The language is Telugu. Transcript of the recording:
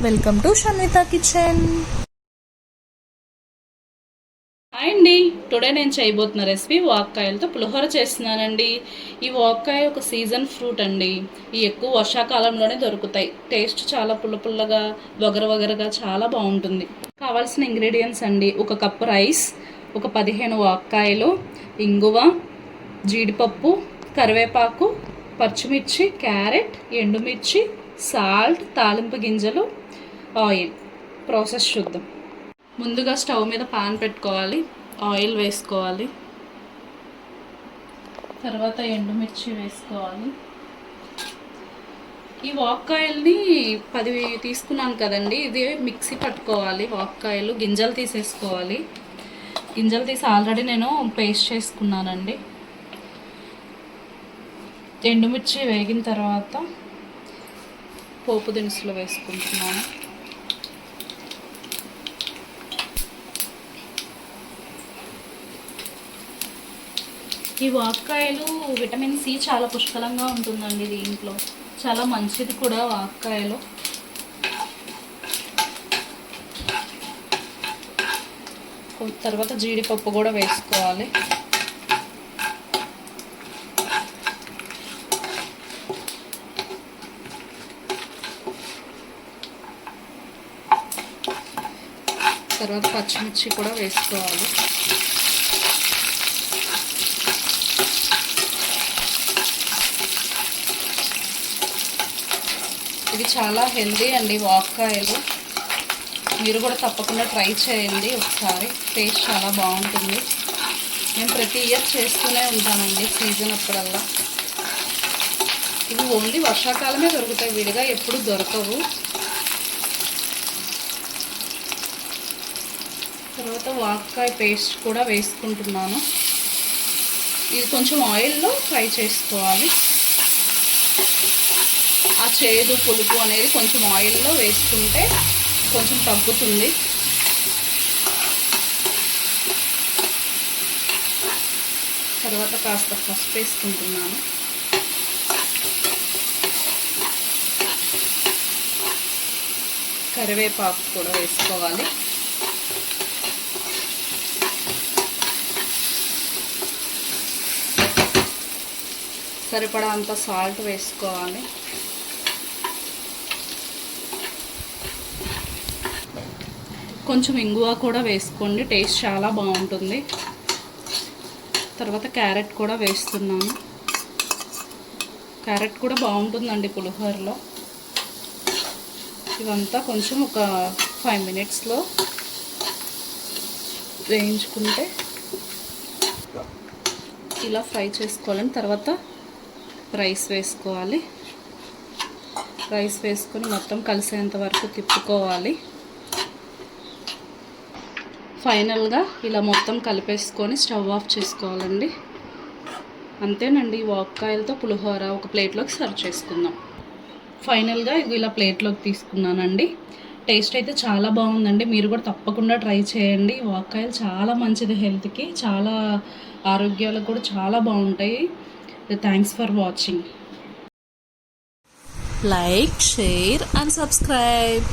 Welcome to Shanvitha kitchen. Hi అండి, టుడే నేను చేయబోతున్న రెసిపీ వాక్కాయలతో పులిహోర చేస్తున్నానండి. ఈ వాక్కాయ ఒక సీజన్ ఫ్రూట్ అండి. ఈ ఎక్కువ వర్షాకాలంలోనే దొరుకుతాయి. టేస్ట్ చాలా పుల్లగా వగరగా చాలా బాగుంటుంది. కావాల్సిన ఇంగ్రీడియంట్స్ అండి: ఒక కప్పు రైస్, ఒక 15 వాక్కాయలు, ఇంగువ, జీడిపప్పు, కరివేపాకు, పచ్చిమిర్చి, క్యారెట్, ఎండుమిర్చి, సాల్ట్, తాలింపు గింజలు, ఆయిల్. ప్రాసెస్ చూద్దాం. ముందుగా స్టవ్ మీద పాన్ పెట్టుకోవాలి, ఆయిల్ వేసుకోవాలి, తర్వాత ఎండుమిర్చి వేసుకోవాలి. ఈ వాక్కాయల్ని 10 తీసుకున్నాను కదండి, ఇది మిక్సీ పట్టుకోవాలి. వాక్కాయలు గింజలు తీసేసుకోవాలి. గింజలు తీసి ఆల్రెడీ నేను పేస్ట్ చేసుకున్నానండి. ఎండుమిర్చి వేగిన తర్వాత పోపు దినుసులు వేసుకుంటున్నాను. ఈ వాక్కాయలు విటమిన్ సి చాలా పుష్కలంగా ఉంటుందండి. దీంట్లో చాలా మంచిది కూడా వాక్కాయలు. తర్వాత జీడిపప్పు కూడా వేసుకోవాలి. తర్వాత పచ్చిమిర్చి కూడా వేసుకోవాలి. ఇది చాలా హెల్దీ అండి వాక్కాయలు. మీరు కూడా తప్పకుండా ట్రై చేయండి ఒకసారి. టేస్ట్ చాలా బాగుంటుంది. నేను ప్రతి ఇయర్ చేస్తూనే ఉంటానండి సీజన్ అప్పుడల్లా. ఇవి ఓన్లీ వర్షాకాలమే దొరుకుతాయి, విడిగా ఎప్పుడు దొరకవు. తర్వాత వాక్కాయ పేస్ట్ కూడా వేసుకుంటున్నాను. ఇది కొంచెం ఆయిల్లో ఫ్రై చేసుకోవాలి. ఆ చేదు పులుపు అనేది కొంచెం ఆయిల్లో వేసుకుంటే కొంచెం తగ్గుతుంది. తర్వాత కాస్త పసుపు వేసుకుంటున్నాను. కరివేపాకు కూడా వేసుకోవాలి. సరిపడా అంత సాల్ట్ వేసుకోవాలి. కొంచెం ఇంగువ కూడా వేసుకోండి, టేస్ట్ చాలా బాగుంటుంది. తర్వాత క్యారెట్ కూడా వేస్తున్నాను. క్యారెట్ కూడా బాగుంటుందండి పులిహోరలో. ఇవంతా కొంచెం ఒక 5 మినిట్స్లో వేయించుకుంటే ఇలా ఫ్రై చేసుకోవాలని. తర్వాత రైస్ వేసుకోవాలి. రైస్ వేసుకొని మొత్తం కలిసేంత వరకు తిప్పుకోవాలి. ఫైనల్గా ఇలా మొత్తం కలిపేసుకొని స్టవ్ ఆఫ్ చేసుకోవాలండి. అంతేనండి, వాక్కాయలతో పులిహోర. ఒక ప్లేట్లోకి సర్వ్ చేసుకుందాం. ఫైనల్గా ఇలా ప్లేట్లోకి తీసుకున్నానండి. టేస్ట్ అయితే చాలా బాగుందండి. మీరు కూడా తప్పకుండా ట్రై చేయండి. వాక్కాయలు చాలా మంచిది హెల్త్కి, చాలా ఆరోగ్యాలకు కూడా చాలా బాగుంటాయి. Thanks for watching. Like, share and subscribe.